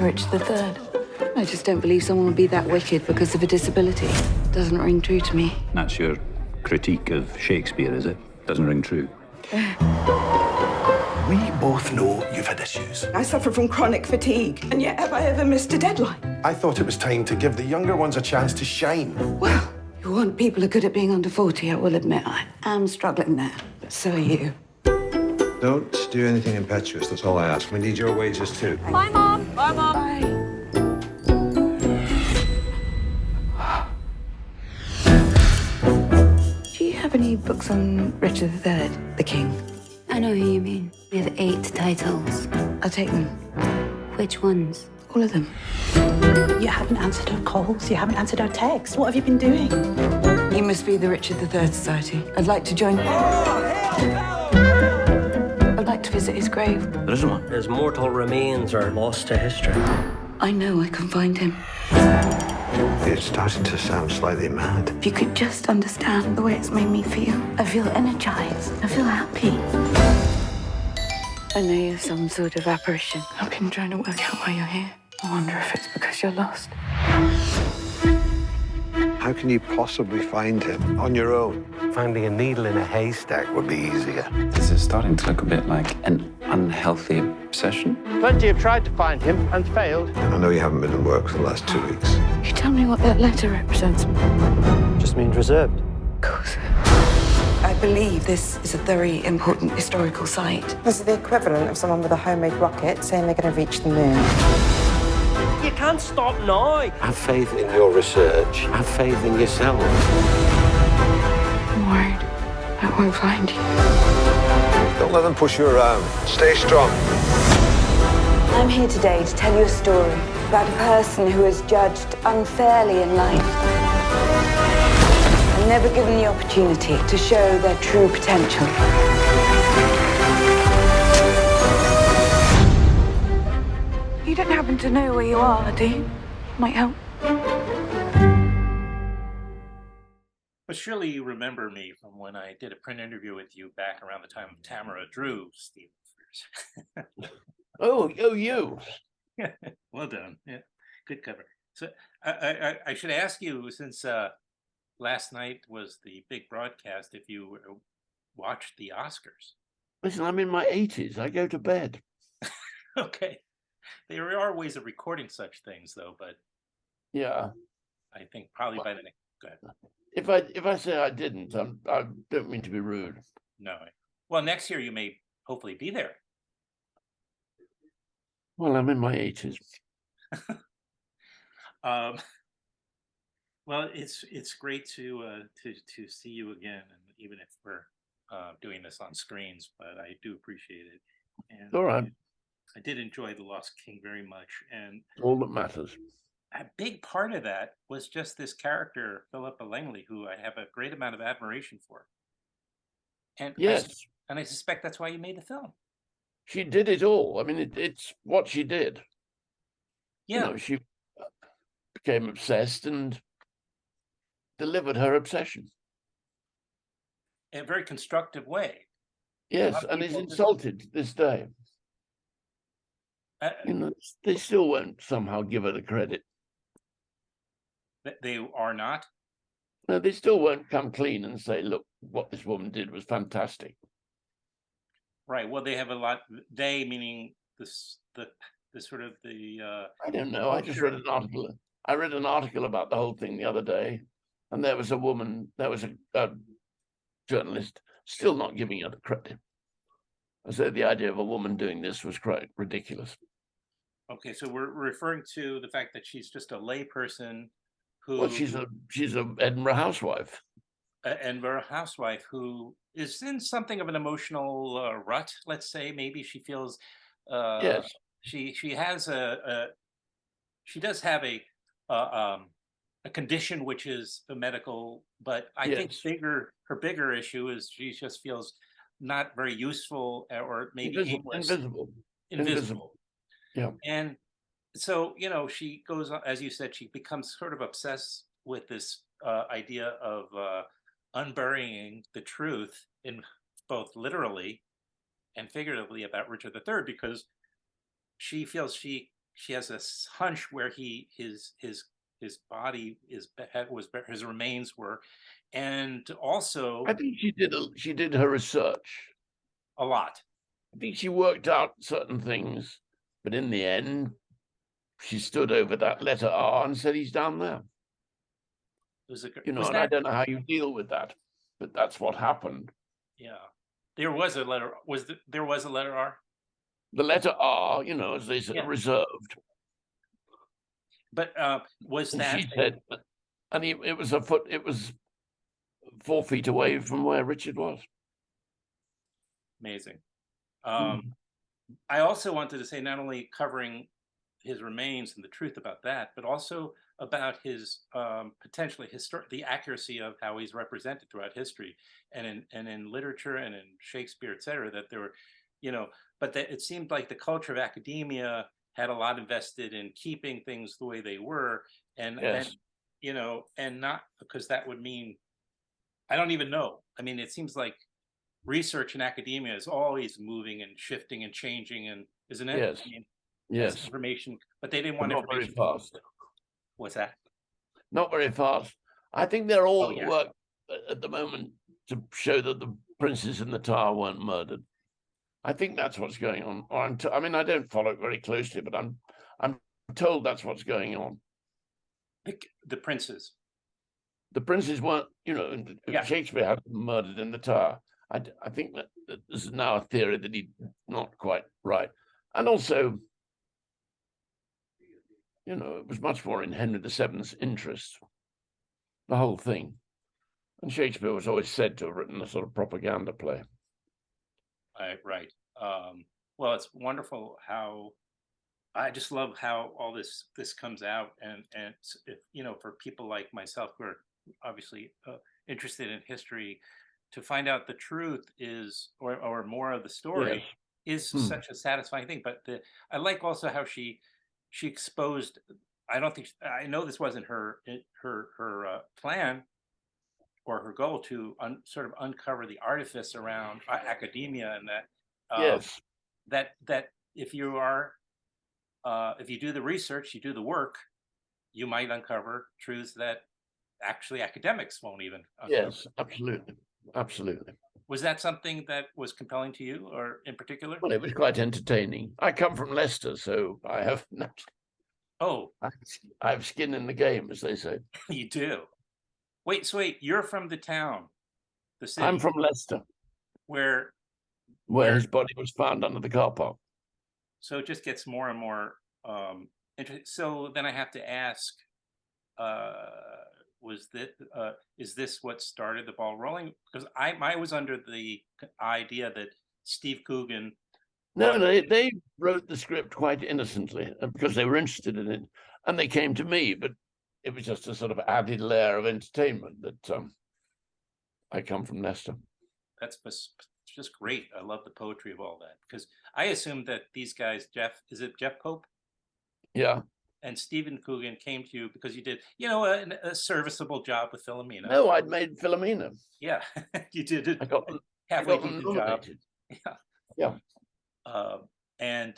Richard III. I just don't believe someone would be that wicked because of a disability. Doesn't ring true to me. That's your critique of Shakespeare, is it? Doesn't ring true. We both know you've had issues. I suffer from chronic fatigue, and yet have I ever missed a deadline? I thought it was time to give the younger ones a chance to shine. Well, you want people are good at being under 40, I will admit I am struggling there, but so are you. Don't do anything impetuous, that's all I ask. We need your wages too. Bye, Mom. Bye, Mom. Bye. Do you have any books on Richard III, the King? I know who you mean. We have 8 titles. I'll take them. Which ones? All of them. You haven't answered our calls. You haven't answered our texts. What have you been doing? You must be the Richard III Society. I'd like to join. I'd like to visit his grave. There isn't one. His mortal remains are lost to history. I know I can find him. You're starting to sound slightly mad. If you could just understand the way it's made me feel. I feel energized. I feel happy. I know you're some sort of apparition. I've been trying to work out why you're here. I wonder if it's because you're lost. How can you possibly find him on your own? Finding a needle in a haystack Would be easier. This is starting to look a bit like an unhealthy obsession. Plenty have tried to find him and failed. And I know you haven't been in work for the last 2 weeks. Can you tell me what that letter represents? just means reserved. Of course. I believe this is a very important historical site. This is the equivalent of someone with a homemade rocket saying they're going to reach the moon. You can't stop now. Have faith in your research. Have faith in yourself. I'm worried I won't find you. Don't let them push you around. Stay strong. I'm here today to tell you a story about a person who is judged unfairly in life and never given the opportunity to show their true potential. You don't happen to know where you are, do you? Might help. But surely you remember me from when I did a print interview with you back around the time of Tamara Drew, Stephen Frears. Oh, you. Well done. Yeah, good cover. So I should ask you, since last night was the big broadcast, if you watched the Oscars. Listen, I'm in my 80s. I go to bed. Okay. There are ways of recording such things, though, but Yeah. I think probably by the next. Go ahead. If I say I didn't, I don't mean to be rude. No. Well, next year you may hopefully be there. Well, I'm in my 80s. Well, it's great to see you again, and even if we're doing this on screens, but I do appreciate it. And All right. I did enjoy The Lost King very much, and All that matters. a big part of that was just this character, Philippa Langley, who I have a great amount of admiration for. And Yes, I suspect that's why you made the film. she did it all. I mean, it's what she did. Yeah. You know, she became obsessed and delivered her obsession. In a very constructive way. Yes, lot of and is people just- insulted to this day. You know, they still won't somehow give her the credit. They are not. No, they still won't come clean and say, look, what this woman did was fantastic. Right. Well, they have a lot. They meaning the sort of the. I don't know. I just read an article. I read an article about the whole thing the other day, and there was a woman, there was a journalist still not giving her the credit. I said the idea of a woman doing this was quite ridiculous. Okay, so we're referring to the fact that she's just a lay person who. Well, she's a Edinburgh housewife. And a housewife who is in something of an emotional rut. Let's say maybe she feels. Yes. She has she does have a a condition which is a medical, but I think her bigger issue is she just feels not very useful or maybe aimless. Invisible. Yeah. And so, you know, she goes on, as you said, she becomes sort of obsessed with this idea of unburying the truth in both literally and figuratively about Richard III, because she feels she has this hunch where his body his remains were, and also I think she did her research a lot. I think she worked out certain things, but in the end, she stood over that letter R and said, "He's down there." You know, and I don't know how you deal with that, but that's what happened. Yeah, there was a letter. There was a letter R? The letter R, you know, as they said, reserved. But was that? She said, and it was 4 feet away from where Richard was. Amazing. I also wanted to say, not only covering his remains and the truth about that, but also about his potentially the accuracy of how he's represented throughout history and in literature and in Shakespeare, et cetera, that there were, you know, but that it seemed like the culture of academia had a lot invested in keeping things the way they were, and you know, and not because that would mean, I don't even know. I mean, it seems like research in academia is always moving and shifting and changing, and isn't it? Yes. I mean, yes. Information, but they didn't want not information very fast. What's that? Not very fast. I think they're all at work at the moment to show that the princes in the tower weren't murdered. I think that's what's going on. I mean, I don't follow it very closely, but I'm told that's what's going on. The princes. The princes weren't, you know, Shakespeare had them murdered in the tower. I think that this is now a theory that he's not quite right. And also, you know, it was much more in Henry VII's interest, the whole thing. And Shakespeare was always said to have written a sort of propaganda play. Right. Well, it's wonderful how, I just love how all this comes out, and if, you know, for people like myself who are obviously interested in history, to find out the truth is, or more of the story is such a satisfying thing. But I like also how she exposed. I know this wasn't her plan or her goal to sort of uncover the artifice around academia, and that that if you do the research, you do the work, you might uncover truths that actually academics won't even uncover. Yes, absolutely. Was that something that was compelling to you, or in particular? Well, it was quite entertaining. I come from Leicester, so I have I have skin in the game, as they say. You do. Wait, you're from the town, the city. I'm from Leicester, where his body was found under the car park. So it just gets more and more interesting. So then I have to ask, is this what started the ball rolling? Because I was under the idea that Steve Coogan. No, they wrote the script quite innocently because they were interested in it, and they came to me. But it was just a sort of added layer of entertainment that I come from Leicester. That's just great. I love the poetry of all that, because I assumed that these guys, is it Jeff Pope? Yeah. And Stephen Coogan came to you because you did, you know, a serviceable job with Philomena. No, I'd made Philomena. Yeah, you did it. I got halfway through the job. Yeah. And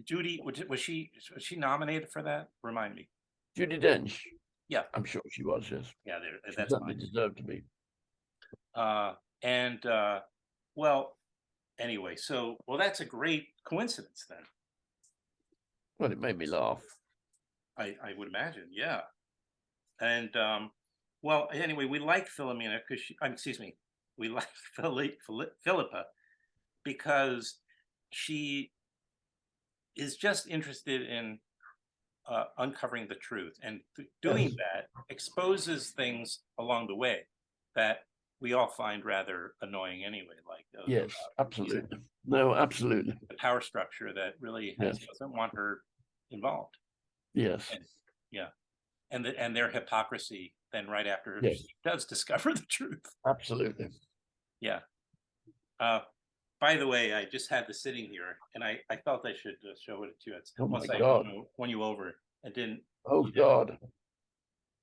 Judy, was she nominated for that? Remind me. Judy Dench. Yeah, I'm sure she was. Yes. Yeah, that's certainly deserved to be. Well, anyway, that's a great coincidence then. Well, it made me laugh. I would imagine, yeah. And well, anyway, we like Philomena because we like Philippa because she is just interested in uncovering the truth, and doing that exposes things along the way that we all find rather annoying anyway. Like yes, absolutely. No, absolutely. The power structure that really doesn't want her involved. Yes. And, yeah. and their hypocrisy. Then right after Yes. she does discover the truth. Absolutely. Yeah. By the way, I just had this sitting here, and I felt I should show it to you. It's Oh my once I God. won you over. I didn't. Oh you didn't. God.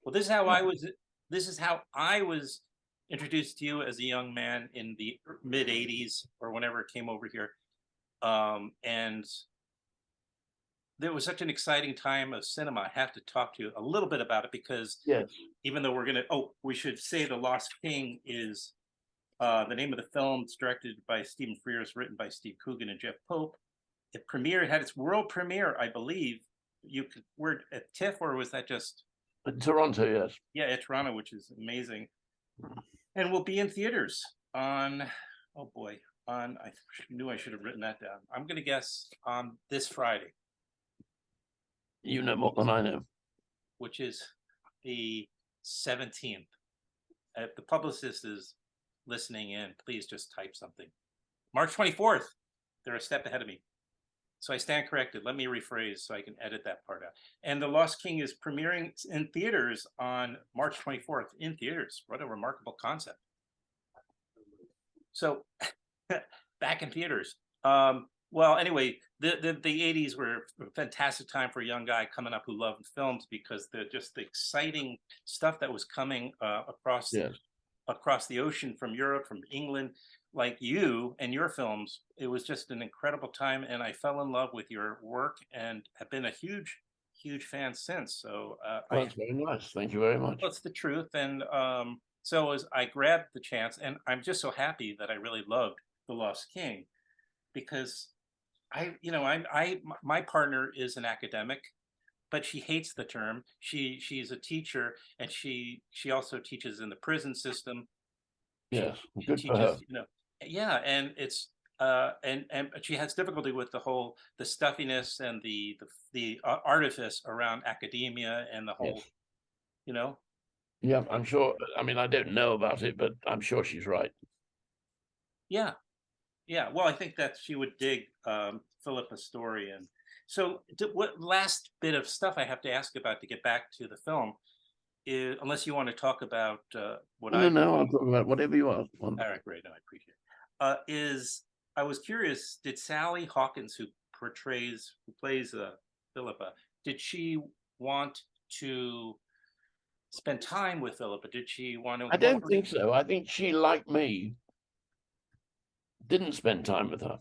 Well, this is how I was. This is how I was introduced to you as a young man in the mid '80s or whenever it came over here, and there was such an exciting time of cinema. I have to talk to you a little bit about it because Yes. even though we're gonna, we should say The Lost King is the name of the film. It's directed by Stephen Frears, written by Steve Coogan and Jeff Pope. It had its world premiere, I believe. Were at TIFF, or was that just In Toronto? Yes. Yeah, at Toronto, which is amazing, and will be in theaters on. Oh boy, I knew I should have written that down. I'm gonna guess on this Friday. You know more than I know. Which is the 17th. If the publicist is listening in, please just type something. March 24th. They're a step ahead of me. So I stand corrected. Let me rephrase so I can edit that part out. And The Lost King is premiering in theaters on March 24th. In theaters. What a remarkable concept. So back in theaters. Well, anyway, the 80s were a fantastic time for a young guy coming up who loved films because the exciting stuff that was coming across the ocean from Europe, from England, like you and your films. It was just an incredible time, and I fell in love with your work and have been a huge fan since. So that's very nice. Thank you very much. That's the truth. And so as I grabbed the chance, and I'm just so happy that I really loved The Lost King, because my partner is an academic, but she hates the term. She's a teacher, and she also teaches in the prison system. Yes, good she for her. Yeah, and it's and she has difficulty with the stuffiness and the artifice around academia and the whole, Yeah, I'm sure. I mean, I don't know about it, but I'm sure she's right. Yeah. Yeah, well, I think that she would dig Philippa's story. And so what last bit of stuff I have to ask about to get back to the film is, unless you want to talk about what No, I'll talk about whatever you want. All right, great. No, I appreciate it. I was curious, did Sally Hawkins, who plays Philippa, did she want to spend time with Philippa? Did she want to? I don't think so. I think she, like me, didn't spend time with her.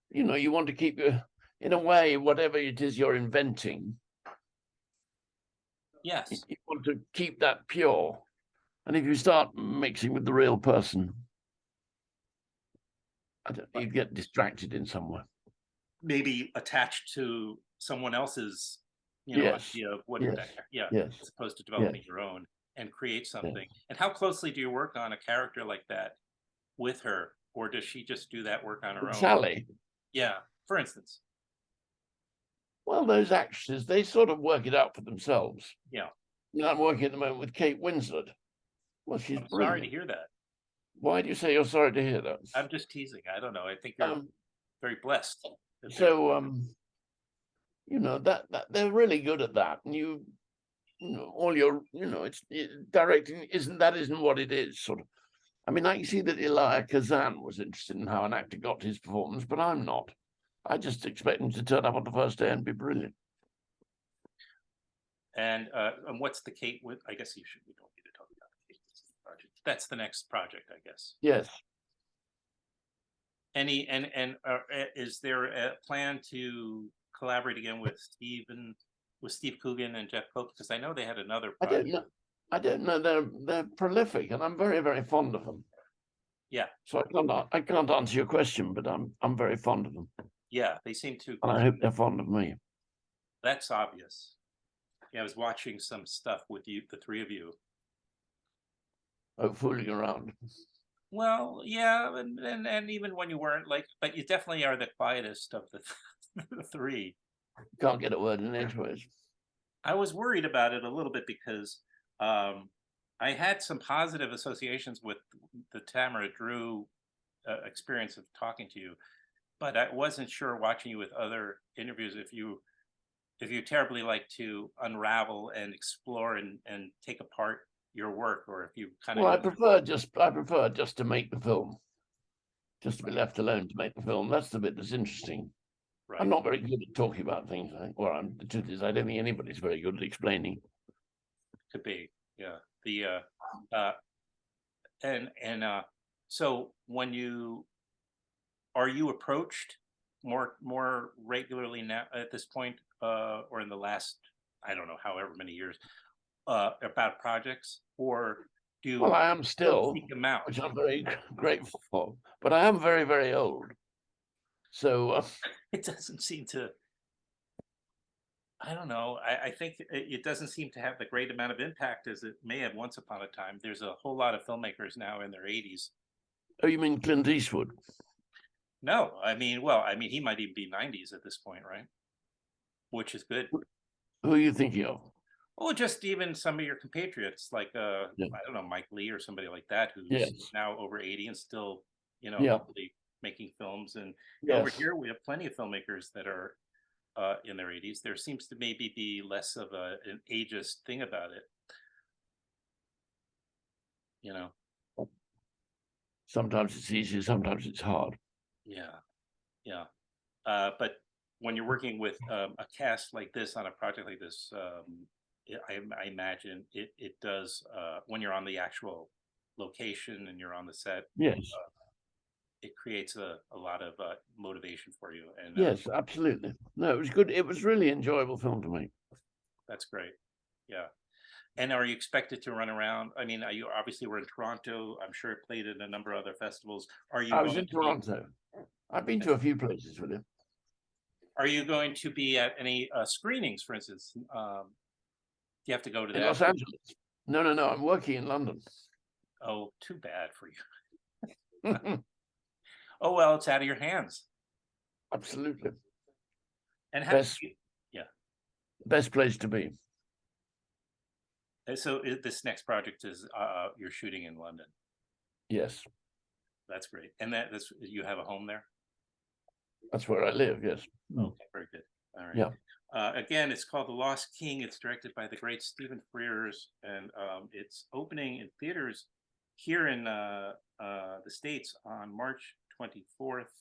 You want to keep in a way, whatever it is you're inventing. Yes. You want to keep that pure. And if you start mixing with the real person, you get distracted in some way. Maybe attached to someone else's, yes. idea of what, yes. as opposed to developing your own and create something. Yes. And how closely do you work on a character like that with her? Or does she just do that work on her own? Sally? Yeah, for instance. Well, those actresses, they sort of work it out for themselves. Yeah. I'm working at the moment with Kate Winslet. Well, she's I'm brilliant. sorry to hear that. Why do you say you're sorry to hear that? I'm just teasing. I don't know. I think you're very blessed. So, that they're really good at that. And all your, it's directing isn't what it is, sort of. I mean, I can see that Elia Kazan was interested in how an actor got his performance, but I'm not. I just expect him to turn up on the first day and be brilliant. And what's the Kate with? I guess we don't need to talk about the Kate project. That's the next project, I guess. Yes. Is there a plan to collaborate again with Steve Coogan and Jeff Pope? Because I know they had another project. I don't know. They're prolific, and I'm very, very fond of them. Yeah. So I can't answer your question, but I'm very fond of them. Yeah, they seem to. And I hope they're fond of me. That's obvious. Yeah, I was watching some stuff with you, the three of you. Oh, fooling around. Well, yeah, and even when you weren't, but you definitely are the quietest of the three. Can't get a word in edgeways. I was worried about it a little bit because I had some positive associations with the Tamara Drew experience of talking to you, but I wasn't sure watching you with other interviews if you if you terribly like to unravel and explore and take apart your work, or if you kind of Well, I prefer just to make the film, just to be left alone to make the film. That's the bit that's interesting. right. I'm not very good at talking about things. The truth is, I don't think anybody's very good at explaining. Could be, yeah. The so when are you approached more regularly now at this point, or in the last, I don't know, however many years, about projects, or do you? Well, I am still, seek them out? which I'm very grateful for, but I am very, very old. So It doesn't seem to. I don't know. I think it doesn't seem to have the great amount of impact as it may have once upon a time. There's a whole lot of filmmakers now in their 80s. oh, you mean Clint Eastwood? No, I mean, he might even be 90s at this point, right? Which is good. Who are you thinking of? Well, just even some of your compatriots, like I don't know, Mike Lee or somebody like that, who's now over 80 and still, hopefully making films. And over here, we have plenty of filmmakers that are in their 80s. There seems to maybe be less of an ageist thing about it. Sometimes it's easy, sometimes it's hard. Yeah. But when you're working with a cast like this on a project like this, I imagine it does, when you're on the actual location and you're on the set. Yes. It creates a lot of motivation for you. And yes, absolutely. No, it was good. It was really enjoyable film to make. That's great. Yeah. And are you expected to run around? I mean, you obviously were in Toronto. I'm sure it played in a number of other festivals. I was in Toronto. I've been to a few places with him. Are you going to be at any screenings, for instance? Do you have to go to in Los Angeles? No. I'm working in London. Oh, too bad for you. Oh, well, it's out of your hands. Absolutely. And best place to be. So this next project is you're shooting in London. Yes. That's great. And you have a home there? That's where I live, yes. Okay, very good. All right. Yeah. Again, it's called The Lost King. It's directed by the great Stephen Frears, and it's opening in theaters here in the States on March 24th.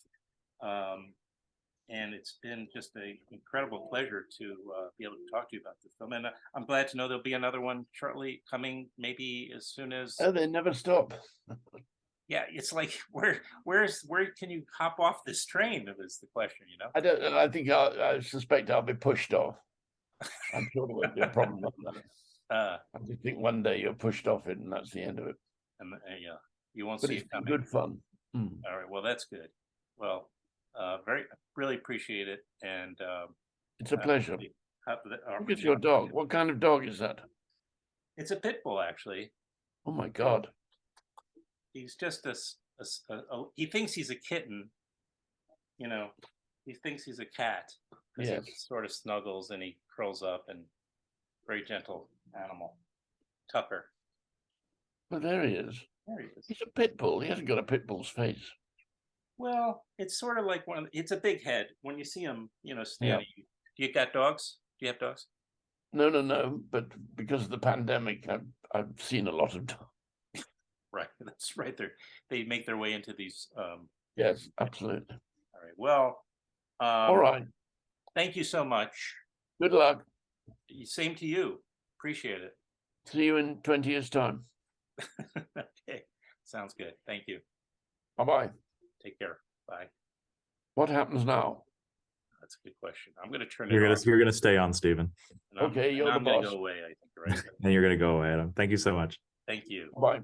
And it's been just an incredible pleasure to be able to talk to you about this film. And I'm glad to know there'll be another one shortly coming, maybe as soon as. Oh, they never stop. Yeah, it's like where can you hop off this train? Is the question, I don't. I think I suspect I'll be pushed off. I'm sure there won't be a problem with that. I just think one day you're pushed off it, and that's the end of it. And you won't But see it's it coming. Good fun. All right, well, that's good. Well, really appreciate it, and it's a pleasure. Look at your dog. What kind of dog is that? It's a pit bull, actually. Oh my God. He's just he thinks he's a kitten, he thinks he's a cat because he sort of snuggles and he curls up, and very gentle animal. Tucker. Well, there he is. There he is. He's a pit bull. He hasn't got a pit bull's face. Well, it's sort of like it's a big head. When you see him, standing. Do you got dogs? Do you have dogs? No. But because of the pandemic, I've seen a lot of dogs. Right, that's right. They make their way into these. Yes, absolutely. All right. Well. All right. Thank you so much. Good luck. Same to you. Appreciate it. See you in 20 years' time. Okay. Sounds good. Thank you. Bye-bye. Take care. Bye. What happens now? That's a good question. I'm going to turn it off. You're gonna stay on, Stephen. Okay, you're the boss. I'm going to go away, I think, right? And you're gonna go away, Adam. Thank you so much. Thank you. Bye.